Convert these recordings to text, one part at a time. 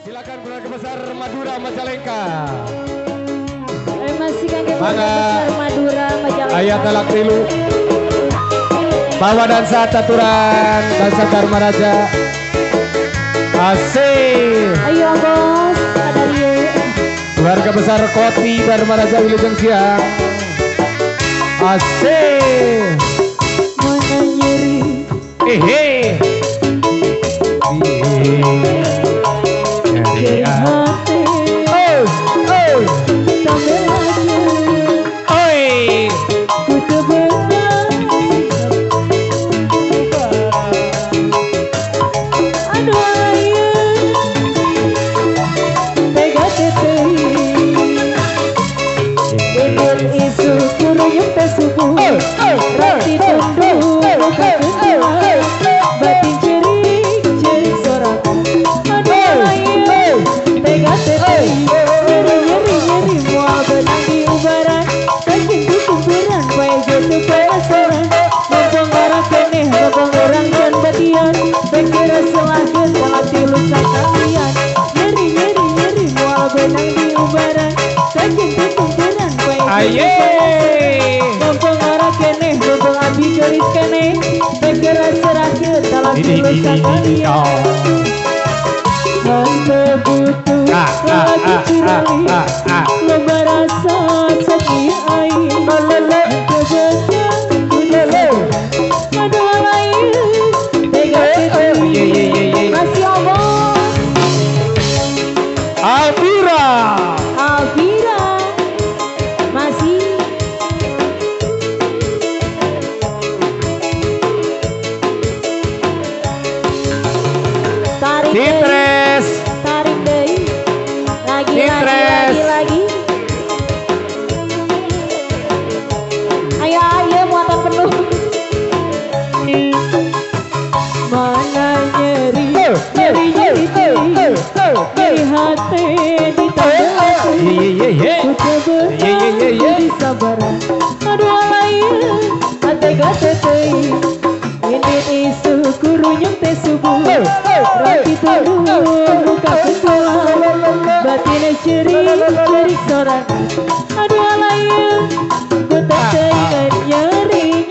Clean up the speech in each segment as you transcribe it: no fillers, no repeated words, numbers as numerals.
Silakan keluarga besar Madura Majalengka. Masih kan keluarga besar Madura Majalengka. Ayat talak tilu. Bawa dansa taturan dansa Dharma Raja. Asik. Ayo bos, ada yuk. Keluarga besar Koti Dharma Raja Wilujeng Siang. Asik. Mana nyeri. Nyeri hati. Sambil aja. Ku kebetulan. Aduh ayo. Tega teteh. Ingin isu kuruyuk teh subuh. Rati tunduh muka ketua. Batin cerik sorak. Aduh ayo. Tega teteh. Nyeri mual benang di ubaran. Saking kukumpuran baik jatuh penasaran. Mumpung orang keneh, mumpung orang can batian. Bekira selahkan dalam dilusak kalian. Nyeri mual benang di ubaran. Saking kukumpuran baik mumpung orang keneh, mumpung abdi gelis keneh. Bekira serahkan dalam dilusak kalian. Hante butuh lagi curali. Loba rasa sepi air. Hante benar Madura lain. Tega teteh. Masih omong Alvira. masih. Tarik deh. Citres. Tarik deh. Lagi. Ayo muatan penuh. Mana nyeri hati di tangan aku. Ku coba di sabaran. Aduh lain tega teteh. Ini isu kurunyung teh subuh. Rati tunduh muka ketua. Batinnya cerik sorak. Aduh lain ku tak teringat nyeri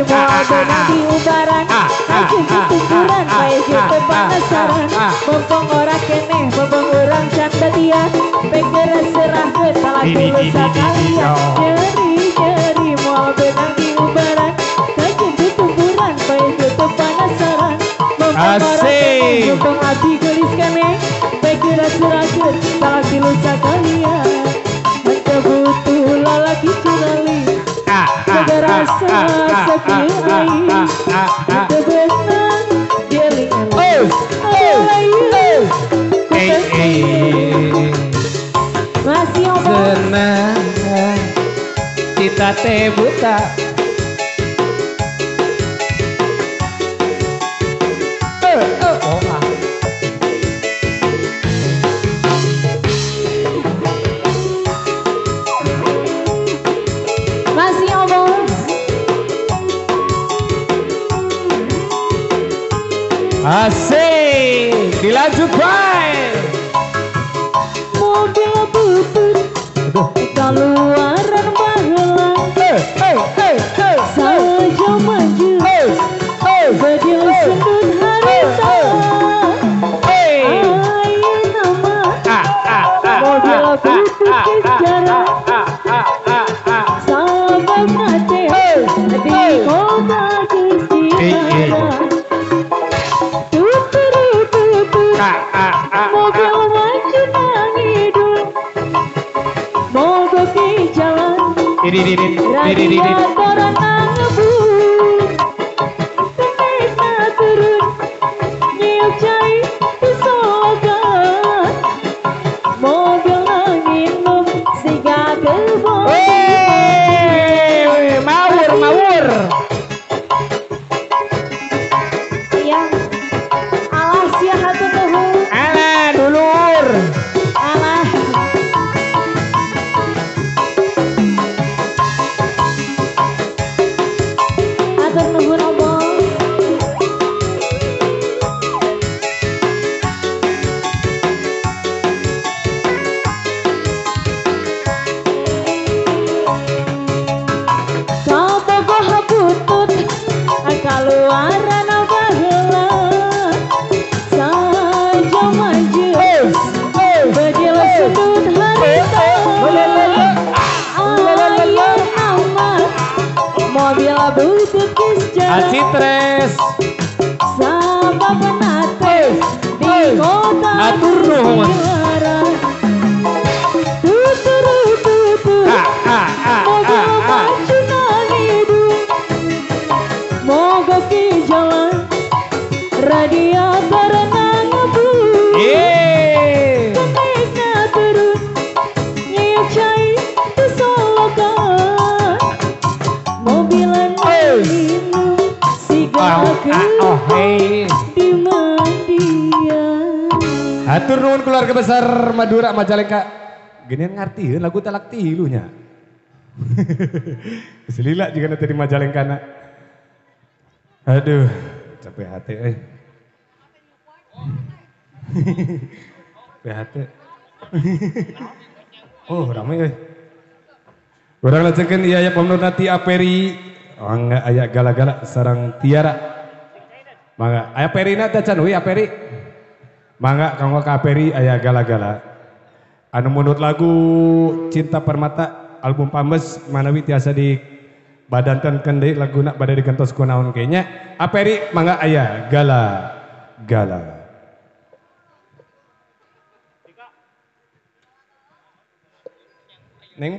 mual benang di ubaran. Saking kukumpuran baik jatuh penasaran. Mumpung orang keneh, mumpung orang can batian. Bekira serahkan salah dosa kalian. Nyeri mual benang di ubaran. Saking kukumpuran baik jatuh penasaran. Mumpung orang keneh, mumpung abdi gelis keneh. Bekira serahkan salah dosa kalian. Hanya butuh lalaki curali. Tega rasa sepi air. Hante benar jelingan. Masih omong. Senang kita teh buta. Masih omong. Asik, dilanjut baik. Mobil butut keluaran baheula. Saja maju badil sundut harita. Ayeuna mah mobil butut kejaran. Sababna teh di kota Cikarang. Mobil maju nangidun. Mogok di jalan. Radiatoran ngebut. Kenekna turun. Nyiuk cai pisogan. Mobil nginum siga kebon. Mawur. Iya. Alah sia hatur nuhun. Alah dulur. Alah. Acitres. Sama penate di kota Atur nuhun. juara. Tuturu tutu. Moga maju nanidu. Moga ki jalan radiator nangabu. Kemikna turun nyiap cai kesolokan. Mobilan minum sigakeun di mandian. Atur nuhun keluarga besar Madura Majalengka. Ginian ngarti lagu talak tilunya. Selila juga nanti di Majalengka nak. Aduh, capek hati capek hati. Oh, ramai Orang lacekeun ieu aya pamnurna ti Aperi. Oh enggak aya gala-gala sareng Tiara. Mangga aya Perina teh can Aperi. Mangga kanggo ka Aperi aya gala-gala. Anu munut lagu Cinta Permata album Pames manawi tiasa di badantenkeun deui laguna bade digentos kunaon kayaknya. Aperi mangga aya gala-gala. Neng